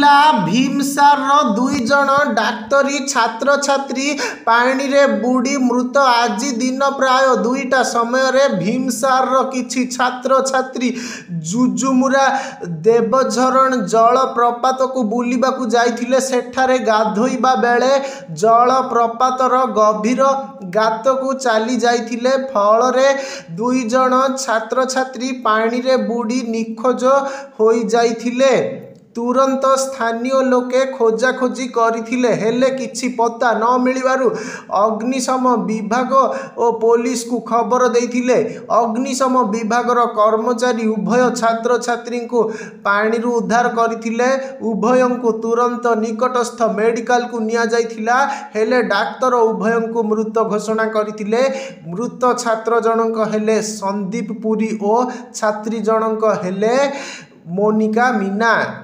जिला भीमसार दुई जन डाक्तरी छात्र छात्री पानी रे बुड़ी मृत। आज दिन प्राय 2टा समय भीमसार किछि छात्र छात्री जुजुमुरा देवझरण जल प्रपात को बुलिबा को जाइथिले। सेठारे गाधोइबा बेले जल प्रपातर गभीर गात को चली जाइथिले। फलरे 2 जन छात्र छात्री पानी रे बुड़ी निखोज होई जाइथिले। तुरंत स्थानीय लोके खोजाखोजी करथिले हेले किछि पता न मिलिबारु अग्निशम विभाग और पुलिस को खबर देइथिले। अग्निशम विभागर कर्मचारी उभय छात्र छात्री को पानी रु उद्धार करथिले। उभय को तुरंत निकटस्थ मेडिकल को निया जाइथिला हेले डाक्तर उभय को मृत घोषणा करथिले। मृत छात्र जनक हेले संदीप पुरी और छात्री जनक हेले मोनिका मीना।